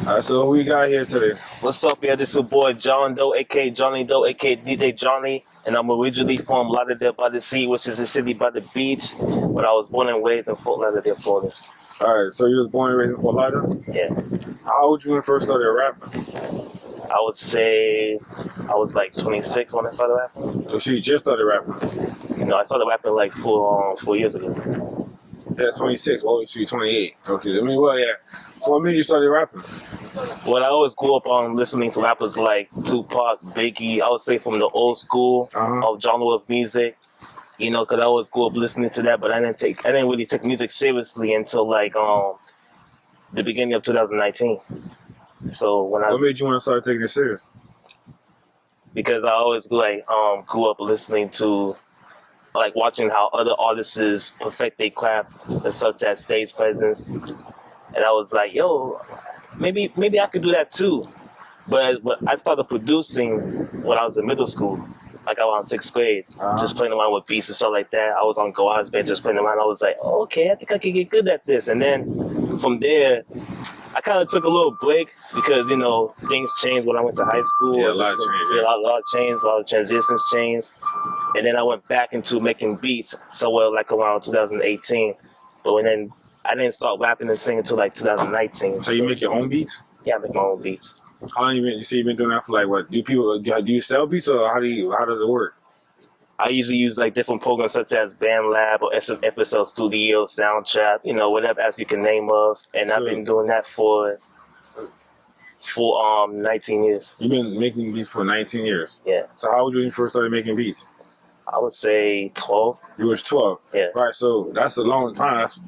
Alright, so who we got here today? What's up, yeah? This is your boy John Doe, aka Johnny Doe, aka DJ Johnny, and I'm originally from Lauderdale by the Sea, which is a city by the beach, but I was born and raised in Fort Lauderdale, Florida. Alright, so you was born and raised in Fort Lauderdale? Yeah. How old you when you first started rapping? I would say I was like 26 when I started rapping. So she just started rapping? You know, I started rapping like 4 years ago. Yeah, 26. Oh, she's 28. Okay, I mean, well, yeah. So what made you started rapping? Well, I always grew up on listening to rappers like Tupac, Biggie. I would say from the old school of genre of music. You know, because I always grew up listening to that, but I didn't really take music seriously until like the beginning of 2019. So what made you want to start taking it serious? Because I always grew up listening to, like, watching how other artists perfect their craft, such as stage presence, and I was like, yo, maybe I could do that too. But I started producing when I was in middle school, like around 6th grade, just playing around with beats and stuff like that. I was on GarageBand just playing around. I was like, oh, okay, I think I can get good at this. And then from there, I kind of took a little break because, you know, things changed when I went to high school. Yeah, a lot changed. A lot of transitions changed. And then I went back into making beats somewhere like around 2018. But then I didn't start rapping and singing until like 2019. So you make your own beats? Yeah, I make my own beats. How long you been doing that for? Like, what do you sell beats, or how does it work? I usually use like different programs such as BandLab or FSL Studio, Soundtrap, you know, whatever else you can name of. And I've been doing that for 19 years. You've been making beats for 19 years? Yeah. So how old were you when you first started making beats? I would say 12. You was 12? Yeah. Right, so that's a long time. That's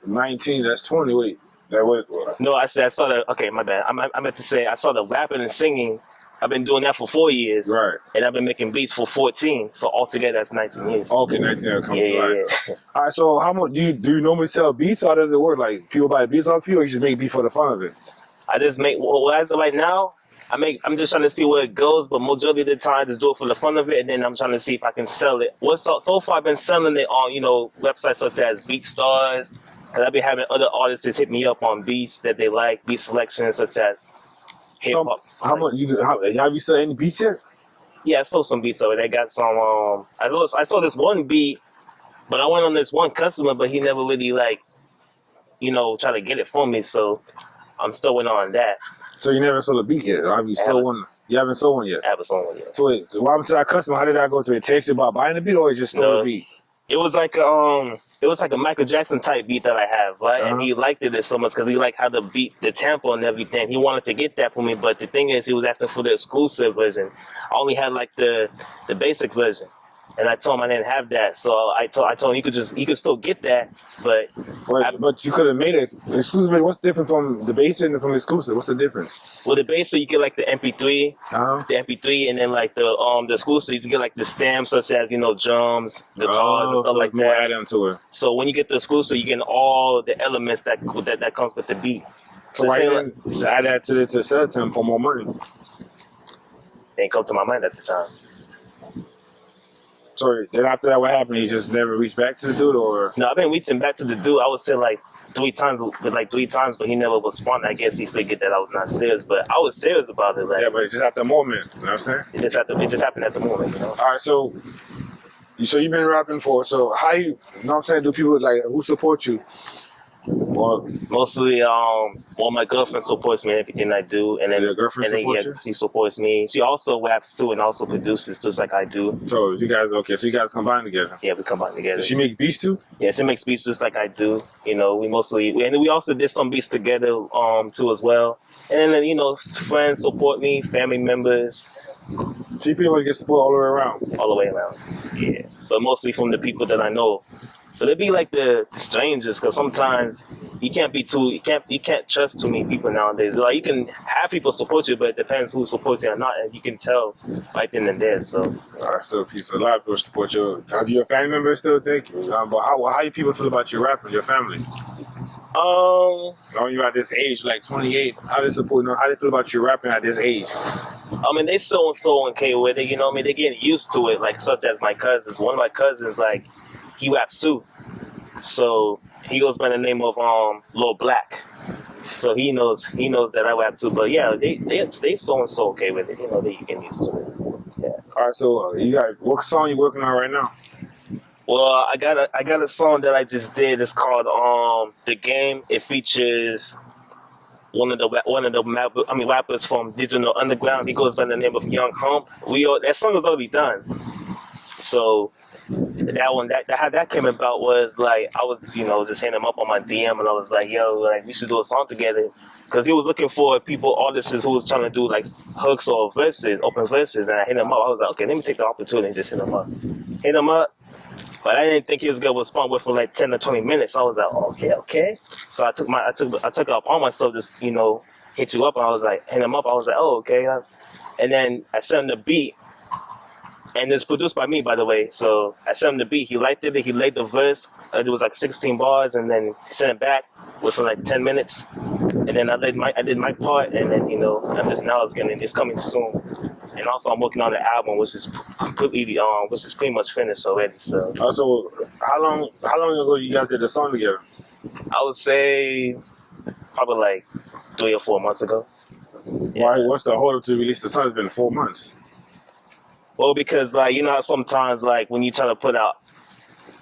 19, that's 20. Wait, that what? No, I started, okay, my bad. I meant to say I started rapping and singing. I've been doing that for 4 years. Right. And I've been making beats for 14. So altogether, that's 19 years. Okay, 19 years. Yeah. All right, so how much do you normally sell beats, or how does it work? Like, people buy beats off you, or you just make beats for the fun of it? I just make, well, as of right now, I'm just trying to see where it goes, but majority of the time I just do it for the fun of it, and then I'm trying to see if I can sell it. So far I've been selling it on, you know, websites such as BeatStars, because I've been having other artists hit me up on beats that they like, beat selections such as hip hop. So, how much have you sold any beats yet? Yeah, I sold some beats over there. I got some, I saw this one beat, but I went on this one customer, but he never really, like, you know, tried to get it for me, so I'm still waiting on that. So you never sold a beat yet? Or have you sold one? You haven't sold one yet? I haven't sold one yet. So wait, so what happened to that customer? How did that go? To it text you about buying the beat, or it just stole the beat? It was like a Michael Jackson type beat that I have, right? And he liked it so much because he liked how the beat, the tempo and everything. He wanted to get that for me, but the thing is, he was asking for the exclusive version. I only had like the basic version, and I told him I didn't have that. So I told him you could still get that, but but you could have made it exclusive. What's the difference from the basic and from the exclusive? What's the difference? Well, the basic you get like the MP3, and then like the exclusive you get like the stamps such as, you know, drums, guitars, and stuff like that. More add-on to it. So when you get the exclusive, you get all the elements that comes with the beat. So why didn't you add that to sell it to him for more money? Didn't come to my mind at the time. Sorry, then after that, what happened? He just never reached back to the dude, or? No, I've been reaching back to the dude. I would say like 3 times, but he never responded. I guess he figured that I was not serious, but I was serious about it. Like, yeah, but just at the moment, you know what I'm saying? It just happened at the moment, you know? All right, so you've been rapping for, so how you know what I'm saying, do people, like, who support you? Well, mostly, my girlfriend supports me in everything I do, and then your girlfriend supports you? She supports me. She also raps too, and also produces just like I do. So you guys combine together? Yeah, we combine together. Does she make beats too? Yeah, she makes beats just like I do. You know, we also did some beats together too as well. And then, you know, friends support me, family members. So you pretty much get support all the way around? All the way around, yeah. But mostly from the people that I know. So they be like the strangers, because sometimes you can't trust too many people nowadays. Like, you can have people support you, but it depends who supports you or not, and you can tell right then and there. So, all right, so a lot of people support you. Do your family members still think? But how do people feel about your rapping, your family? When you're at this age, like 28, how do they feel about you rapping at this age? I mean, they so okay with it, you know what I mean? They're getting used to it, like, such as my cousins. One of my cousins, like, he raps too. So he goes by the name of Lil Black. So he knows that I rap too. But yeah, they so okay with it. You know, they get used to it. Yeah. All right, so you got what song you working on right now? Well, I got a song that I just did. It's called The Game. It features one of the rappers from Digital Underground. He goes by the name of Young Hump. That song is already done. So how that came about was like I was just hitting him up on my DM and I was like, yo, like we should do a song together, because he was looking for artists who was trying to do like hooks or verses, open verses, and I hit him up. I was like, okay, let me take the opportunity and just hit him up. But I didn't think he was gonna respond within like 10 or 20 minutes. I was like, okay. So I took it upon myself, just hit you up, and I was like, hit him up. I was like, oh, okay. And then I sent him the beat, and it's produced by me, by the way. So I sent him the beat. He liked it. He laid the verse. It was like 16 bars, and then he sent it back within like 10 minutes. And then I did my part, and then it's coming soon. And also I'm working on the album, which is pretty much finished already. So. So how long ago you guys did the song together? I would say probably like 3 or 4 months ago. Yeah. Why? What's the hold up to release the song? It's been 4 months. Well, because like how sometimes like when you try to put out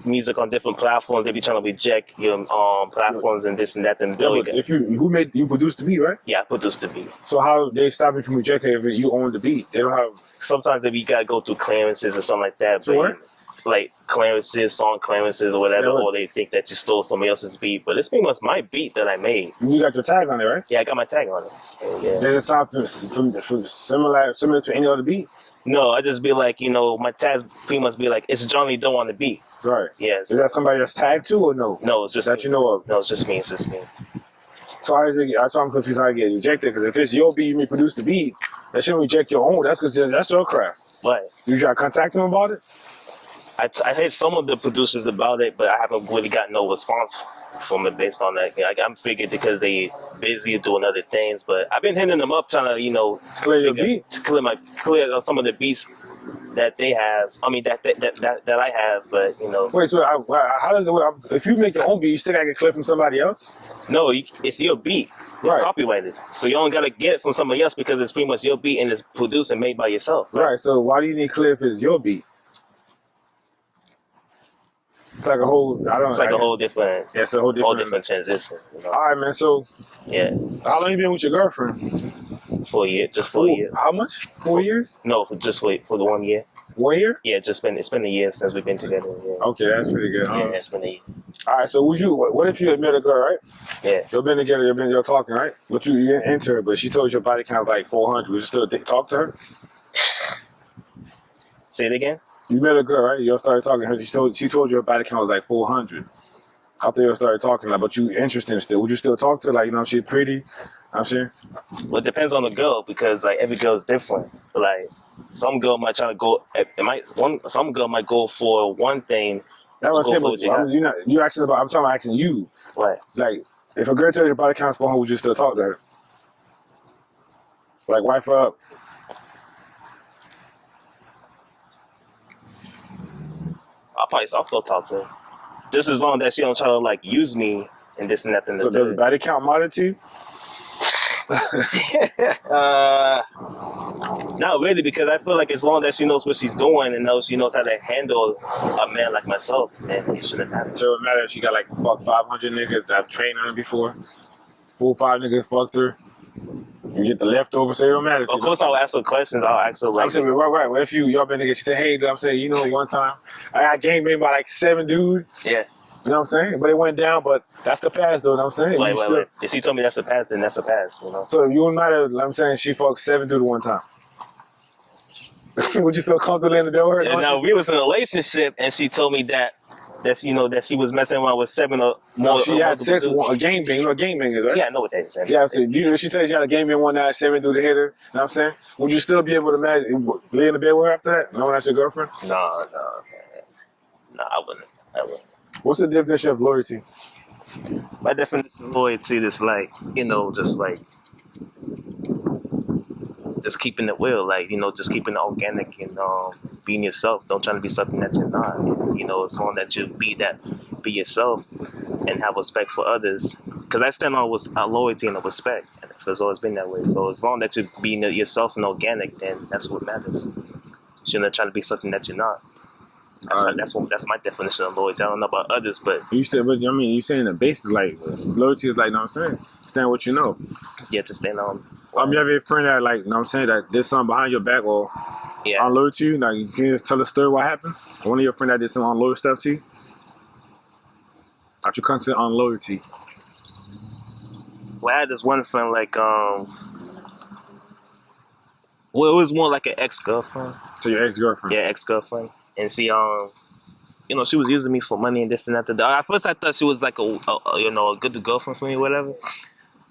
music on different platforms, they be trying to reject your platforms and this and that. And yeah, but if you produced the beat, right? Yeah, I produced the beat. So how they stop you from rejecting it if you own the beat? They don't have. Sometimes you gotta go through clearances or something like that. So what? Like clearances, song clearances or whatever, Yeah, or they think that you stole somebody else's beat. But it's pretty much my beat that I made. You got your tag on it, right? Yeah, I got my tag on it. Yeah. Does it sound from similar to any other beat? No, I just be like, my tags pretty much be like, it's Johnny Doe on the beat. Right. Yes. Is that somebody that's tagged too or no? No, it's just that me. you know of. No, it's just me. So how does it get? That's why I'm confused how it get rejected. Because if it's your beat, you produce the beat, that shouldn't reject your own. That's because that's your craft. Right. You try to contact them about it? I heard some of the producers about it, but I haven't really got no response from it based on that. I'm figured because they busy doing other things, but I've been hitting them up trying to clear your beat, to clear some of the beats that they have. I mean that I have, but Wait, so how does it work? If you make your own beat, you still gotta get clear from somebody else? No, it's your beat. It's copyrighted, so you don't gotta get it from somebody else because it's pretty much your beat and it's produced and made by yourself. Right. So why do you need clear if it's your beat? It's like a whole. It's a whole different. Yeah, it's a whole different transition. All right, man. So yeah. How long you been with your girlfriend? 4 years. Just 4 years. How much? 4 years? No, for the 1 year. 1 year? Yeah, it's been a year since we've been together. Yeah. Okay, that's pretty good. Yeah, it's been a year. All right, so what if you met a girl, right? Yeah. You've been together, you're talking, right? But you didn't enter her, but she told you your body count was like 400. Would you still talk to her? Say it again? You met a girl, right? You all started talking to her. She told you her body count was like 400. After you started talking, but you interested still. Would you still talk to her? Like, she's pretty. I'm sure. Well, it depends on the girl because like every girl is different. Like some girl might try to go. Some girl might go for one thing. That's what I'm saying. But you asking about. I'm talking about asking you. Right. Like, if a girl tells you her body count's 400, would you still talk to her? Like, wife her up. I'll still talk to her. Just as long as she don't try to like use me and this and that. And so does the body count matter to you? Not really, because I feel like as long as she knows what she's doing and she knows how to handle a man like myself, then it shouldn't matter. So it matters if she got like 500 niggas that I've trained her before. 4 or 5 niggas fucked her. You get the leftover, so it don't matter. Of course, I'll ask her questions. I'll ask her like, I'm saying, right. What if y'all been niggas? She said, hey, I'm saying, one time I got gangbanged by like 7 dudes. Yeah. You know what I'm saying? But it went down, but that's the past, though, you know what I'm saying? Wait. If she told me that's the past, then that's the past, So if you and matter, I'm saying she fucked 7 dudes at one time. Would you feel comfortable in the door? And now we was in a relationship, and she told me that that she was messing around with 7 or more. No, she had sex with a gangbang. You know what gangbang is, right? Yeah, I know what that is. Yeah, I'm saying, she tells you had a gangbang one night, 7 dudes to hit her. You know what I'm saying? Would you still be able to lay in the bed with her after that? No, that's your girlfriend? No, I wouldn't. What's the definition of loyalty? My definition of loyalty is like, just keeping it real, like, just keeping it organic and being yourself. Don't try to be something that you're not. As long that you be yourself and have respect for others, because I stand on was loyalty and respect, and it's always been that way. So as long as you're being yourself and organic, then that's what matters. You shouldn't try to be something that you're not. That's my definition of loyalty. I don't know about others, but you said, but I mean, you saying the basis like loyalty is like, you know what I'm saying, stand what you know. yeah, to stand on. You have a friend that like, you know what I'm saying, that did something behind your back or unloyal to you? Now, you can just tell a story what happened? One of your friends that did some unloyal stuff to you? That you consider unloyalty? Well, I had this one friend, like, well, it was more like an ex-girlfriend. So your ex-girlfriend? Yeah, ex-girlfriend. And she, you know, she was using me for money and this and that. At first, I thought she was like a good girlfriend for me or whatever.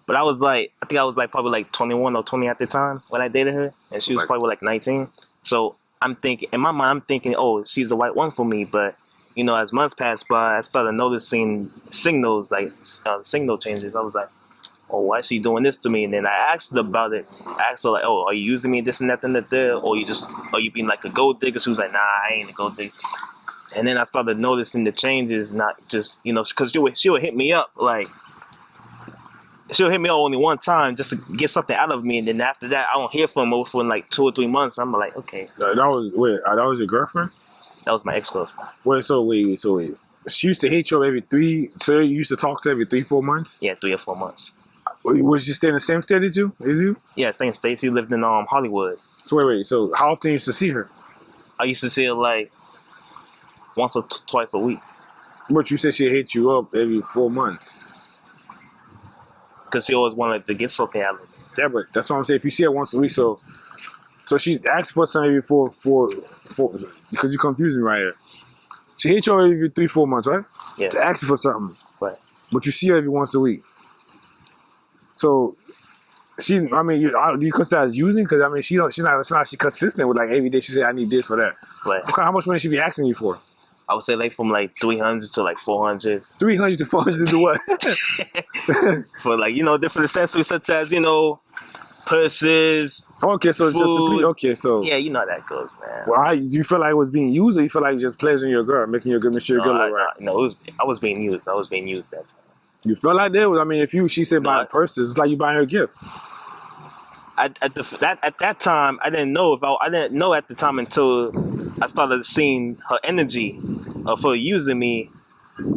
But I was like, I think I was like probably like 21 or 20 at the time when I dated her. And she was probably like 19. So I'm thinking, in my mind, I'm thinking, oh, she's the right one for me. But, you know, as months passed by, I started noticing signals, like signal changes. I was like, oh, why is she doing this to me? And then I asked her about it. I asked her, like, oh, are you using me this and that and that there? Or are you being like a gold digger? She was like, nah, I ain't a gold digger. And then I started noticing the changes, not just, you know, because she would hit me up, like, she'll hit me up only one time just to get something out of me, and then after that, I don't hear from her for like 2 or 3 months. I'm like, okay. That was your girlfriend? That was my ex-girlfriend. Wait. She used to hit you every 3, so you used to talk to her every 3-4 months? Yeah, 3 or 4 months. Was she stay in the same state as you? Is you? Yeah, same state. She lived in Hollywood. So wait. So how often you used to see her? I used to see her like once or twice a week. But you said she hit you up every 4 months. Because she always wanted to get something out of me. Yeah, but that's what I'm saying. If you see her once a week, so she asked for something every four, because you confusing me right here. She hit you up every 3-4 months, right? Yeah. To ask for something. Right. But you see her every once a week. So do you consider as using? Because I mean, she's not consistent with like every day. She say I need this for that. Right. How much money she be asking you for? I would say like from like 300 to like 400. 300 to 400 to do what? For like, you know, different accessories such as, you know, purses. Okay, so foods. Yeah, you know how that goes, man. Well, do you feel like it was being used, or you feel like just pleasuring your girl, making your girl, make sure your girl look right? No, I was being used. I was being used that time. You feel like that? I mean, she said buying purses, it's like you buying her a gift. At that time, I didn't know at the time until I started seeing her energy of her using me,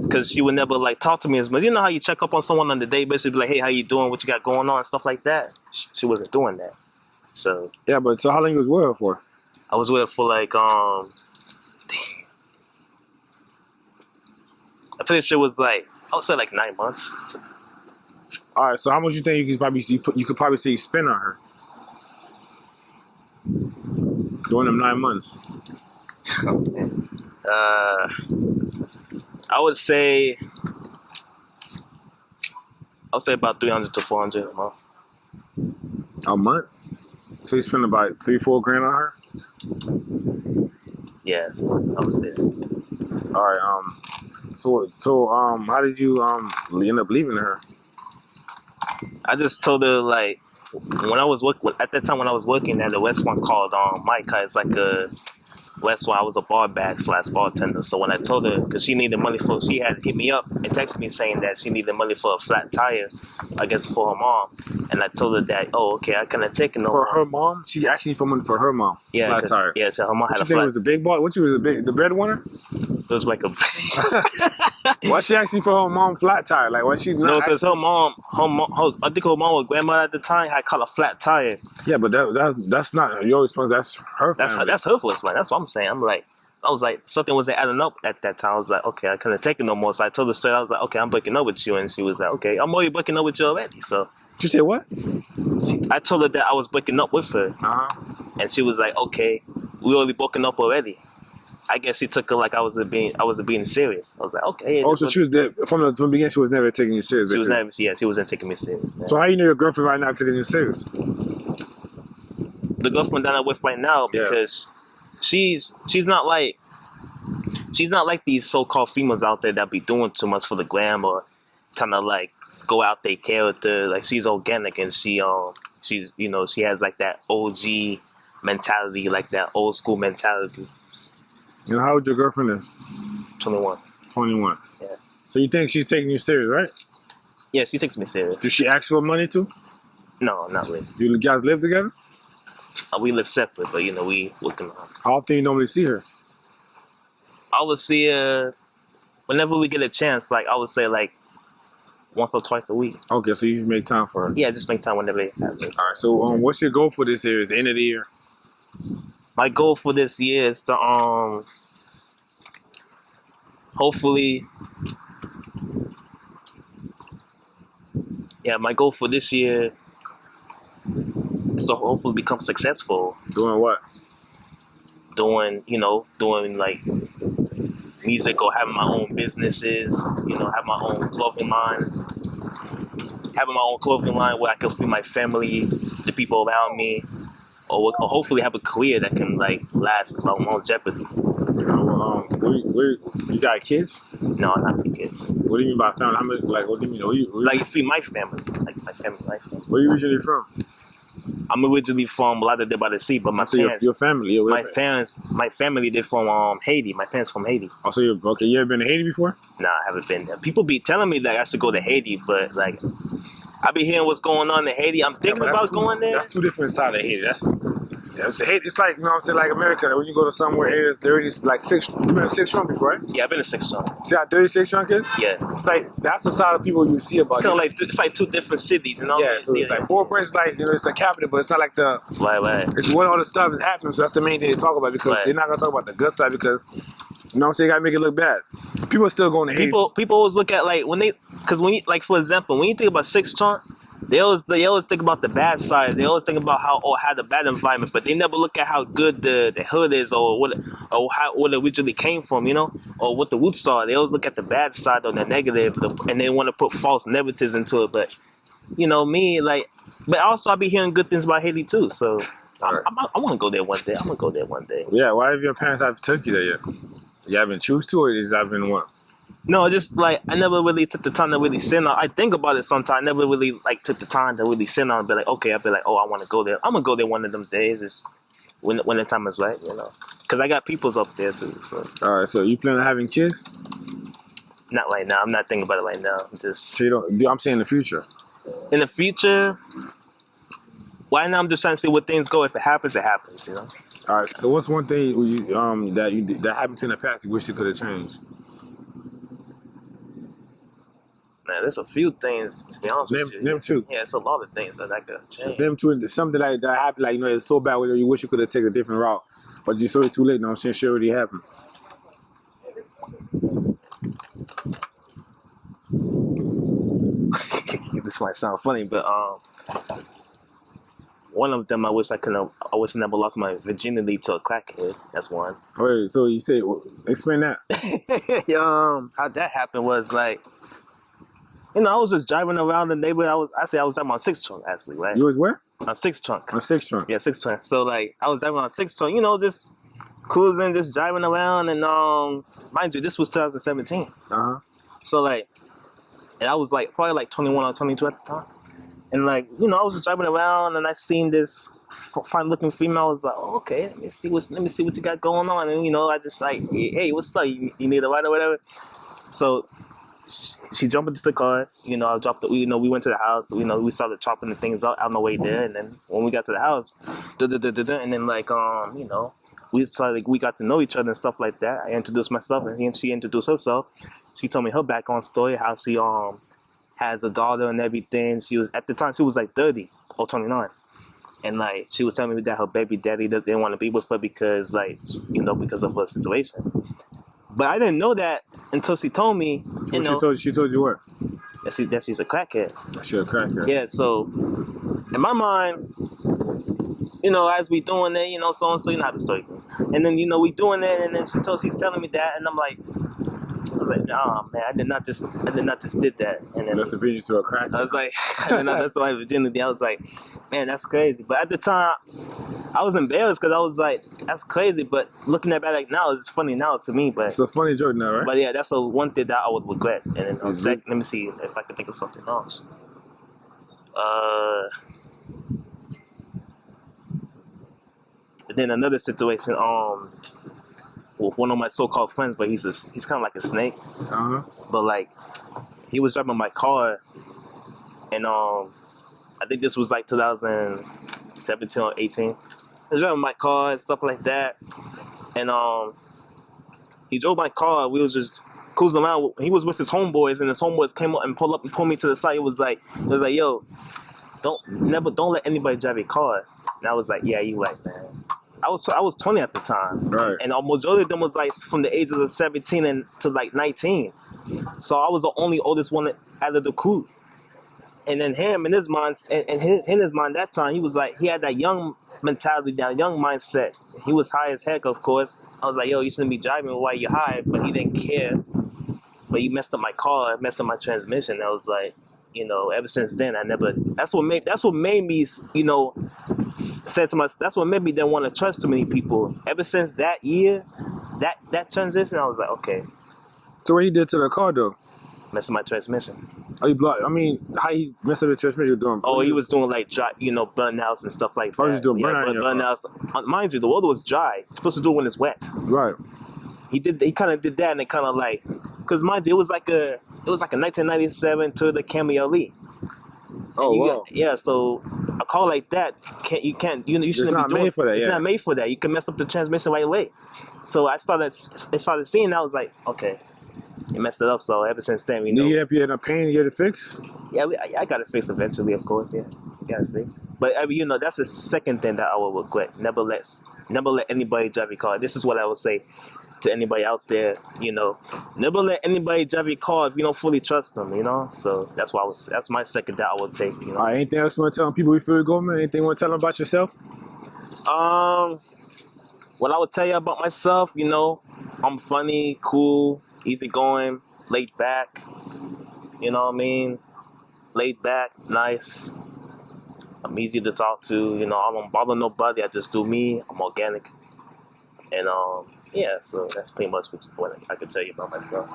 because she would never like talk to me as much. You know how you check up on someone on the day, basically be like, hey, how you doing? What you got going on? And stuff like that. She wasn't doing that. So yeah, but so how long you was with her for? I was with her for like I'm pretty sure it was like, I would say like 9 months. All right, so how much you think you could probably say you spent on her during them 9 months? I would say about 300 to 400 a month. A month? So you spend about $3-4 grand on her? Yes, I would say that. All right. So how did you end up leaving her? I just told her, like, when I was at that time when I was working at the restaurant called Mike, it's like a restaurant. I was a bar back / bartender. So when I told her, because she needed money she had hit me up and texted me saying that she needed money for a flat tire, I guess for her mom. And I told her that, oh, okay, I couldn't take it no more. For her mom? She asked you for money for her mom? Yeah. Flat tire? Yeah, so her mom had a flat. What you think it was the big boy? What you was the breadwinner? It was like a... Why she asking for her mom flat tire? Like, why she not? No, because her mom, I think her mom or grandma at the time had caught a flat tire. Yeah, but that's not your responsibility. That's her family. That's her responsibility. That's what I'm saying. I was like, something wasn't adding up at that time. I was like, okay, I couldn't take it no more. So I told her straight, I was like, okay, I'm breaking up with you. And she was like, okay, I'm already breaking up with you already. So she said what? I told her that I was breaking up with her. And she was like, okay, we already broken up already. I guess she took it like I was being serious. I was like, okay. Oh, so she was there from the beginning. She was never taking you serious. She wasn't taking me serious. Man. So how you know your girlfriend right now taking you serious? The girlfriend that I'm with right now, because she's not like these so-called females out there that be doing too much for the gram or trying to like go out their character. Like, she's organic, and she's, you know, she has like that OG mentality, like that old school mentality. And how old your girlfriend is? 21. 21. Yeah. So you think she's taking you serious, right? Yeah, she takes me serious. Does she ask for money too? No, not really. You guys live together? We live separate, but we looking on. How often you normally see her? I would see her whenever we get a chance. Like I would say, like once or twice a week. Okay, so you make time for her. Yeah, just make time whenever it happens. All right. So what's your goal for this year? At the end of the year? My goal for this year is to hopefully. Yeah, my goal for this year is to hopefully become successful. Doing what? Doing like music or having my own businesses, have my own clothing line. Having my own clothing line where I can feed my family, the people around me, or hopefully have a career that can like last longevity. You got kids? No, not the kids. What do you mean by family? How much? Like, what do you mean? Like feed my family, like my family. Where are you originally from? I'm originally from Lada de by the Sea, but my parents, your family, my family, they're from Haiti. My parents from Haiti. Oh, so you're okay. You ever been to Haiti before? Nah, I haven't been there. People be telling me that I should go to Haiti, but like, I be hearing what's going on in Haiti. I'm thinking about going there. That's two different sides of Haiti. It's like, you know what I'm saying, like America. When you go to somewhere, it's dirty. It's like six. You been to Six Trunk before, right? Yeah, I've been to Six Trunk. See how dirty Six Trunk is? Yeah. It's like that's the side of people you see about. It's kind of like it's like two different cities, you know. Yeah, so it's like Port-au-Prince, like it's the capital, but it's not like the. Right. It's what all the stuff is happening. So that's the main thing they talk about because they're not gonna talk about the good side because. You know what I'm saying? You gotta make it look bad. People are still going to Haiti. People always look at like when you like for example when you think about Six Trunk. They always think about the bad side. They always think about how the bad environment, but they never look at how good the hood is or what it originally came from, or what the roots are. They always look at the bad side or the negative, and they want to put false negatives into it. But me, like, but also I be hearing good things about Haiti too. So I want to go there one day. I'm gonna go there one day. Yeah, why have your parents have took you there yet? You haven't choose to, or just haven't what? No, just like I never really took the time to really sit on. I think about it sometimes. I never really like took the time to really sit on and be like, okay, I'll be like, oh, I want to go there. I'm gonna go there one of them days. It's when the time is right, because I got peoples up there too. So. All right, so you plan on having kids? Not right now. I'm not thinking about it right now. So you don't. I'm saying in the future. In the future, right now I'm just trying to see where things go. If it happens, it happens. All right. So what's one thing that happened to you in the past you wish you could have changed? Man, there's a few things, to be honest with you. Name two. Yeah, it's a lot of things that I could change. Just name two. Something like that happened, like, it's so bad where you wish you could have taken a different route. But you saw it too late, I'm saying? Sure already happened. This might sound funny, but one of them I wish I never lost my virginity to a crackhead. That's one. Wait, so you say, explain that. How that happened was like, I was just driving around the neighborhood. I was driving on Six Trunk actually, right? You was where? On Six Trunk. On Six Trunk. Yeah, Six Trunk. So like I was driving on Six Trunk, just cruising, just driving around, and mind you, this was 2017. So like, and I was like probably like 21 or 22 at the time, and like I was just driving around, and I seen this fine-looking female. I was like, oh, okay, let me see what you got going on, and I just like, hey, what's up? You need a ride or whatever? So. She jumped into the car. I dropped we went to the house. We started chopping the things out on the way there, and then when we got to the house, and then like we got to know each other and stuff like that. I introduced myself, and she introduced herself. She told me her background story, how she has a daughter and everything. She was at the time she was like 30 or 29, and like she was telling me that her baby daddy didn't want to be with her because because of her situation. But I didn't know that until she told me. She told you what? That she's a crackhead. She's a crackhead. Yeah. So in my mind, as we doing it, so and so, how the story goes. And then we doing it, and then she's telling me that, and I was like, nah, man, I did not just did that. And then that's a virgin to a crackhead. I was like, that's my virginity. I was like, man, that's crazy. But at the time, I was embarrassed because I was like, that's crazy. But looking at it like now, it's funny now to me. But it's a funny joke now, right? But yeah, that's one thing that I would regret. And then let me see if I can think of something else. And then another situation, with one of my so-called friends, but he's kind of like a snake. But like, he was driving my car, and I think this was like 2017 or 18. I was driving my car and stuff like that, and he drove my car. We was just cruising around. He was with his homeboys, and his homeboys came up and pulled me to the side. It was like, yo, don't let anybody drive your car. And I was like, yeah, you right, man. I was 20 at the time, right? And majority of them was like from the ages of 17 and to like 19. So I was the only oldest one out of the crew. And then him in his mind, in his mind that time, he was like, he had that young mentality, that young mindset. He was high as heck, of course. I was like, yo, you shouldn't be driving while you're high, but he didn't care. But he messed up my car, messed up my transmission. I was like, you know, ever since then, that's what made me, you know, said to myself, that's what made me then want to trust too many people. Ever since that year, that transition, I was like, okay. So what he did to the car though? Messed up my transmission. Oh, he blocked. I mean, how he messed up the transmission doing? Oh, he was doing like dry, you know, burnouts and stuff like that. Oh, he was doing burnouts. Mind you, the weather was dry. You're supposed to do it when it's wet. Right. He kind of did that, and it kind of like, because mind you, it was like a 1997 Toyota Camry LE. Oh wow. Yeah, so a car like that, you shouldn't be doing. It's not made for that. It's not made for that. You can mess up the transmission right away. So I started seeing. I was like, okay, you messed it up. So ever since then, you know. Did you end up paying to get it fixed? Yeah, I got it fixed eventually, of course. Yeah, got it fixed. But I mean, you know, that's the second thing that I would regret. Never let anybody drive your car. This is what I would say to anybody out there, you know, never let anybody drive your car if you don't fully trust them, you know. So that's my second that I would take, you know. All right, anything else you want to tell people before we go, man? Anything you want to tell them about yourself? What I would tell you about myself, you know, I'm funny, cool, easygoing, laid back. You know what I mean? Laid back, nice. I'm easy to talk to. You know, I don't bother nobody. I just do me. I'm organic, and yeah, so that's pretty much what I can tell you about myself.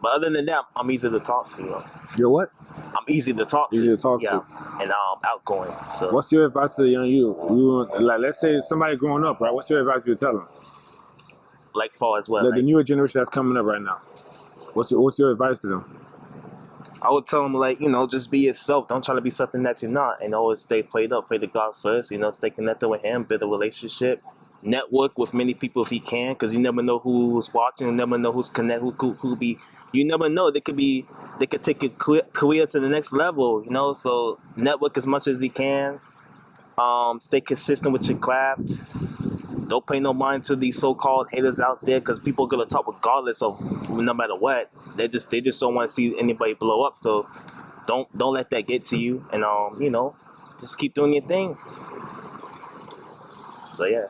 But other than that, I'm easy to talk to. You know. You're what? I'm easy to talk to. Easy to talk to. And I'm outgoing. So. What's your advice to the young you? Like, let's say somebody growing up, right? What's your advice you tell them? Like far as well. Like the newer generation that's coming up right now. What's your advice to them? I would tell them, like, you know, just be yourself. Don't try to be something that you're not. And always stay prayed up. Pray to God first. You know, stay connected with Him. Build a relationship. Network with many people if you can, because you never know who's watching. You never know who's connected. Who be. You never know. They could take your career to the next level. You know, so network as much as you can. Stay consistent with your craft. Don't pay no mind to these so-called haters out there, because people are gonna talk regardless of no matter what. They just don't want to see anybody blow up. So don't let that get to you. And you know, just keep doing your thing. So yeah.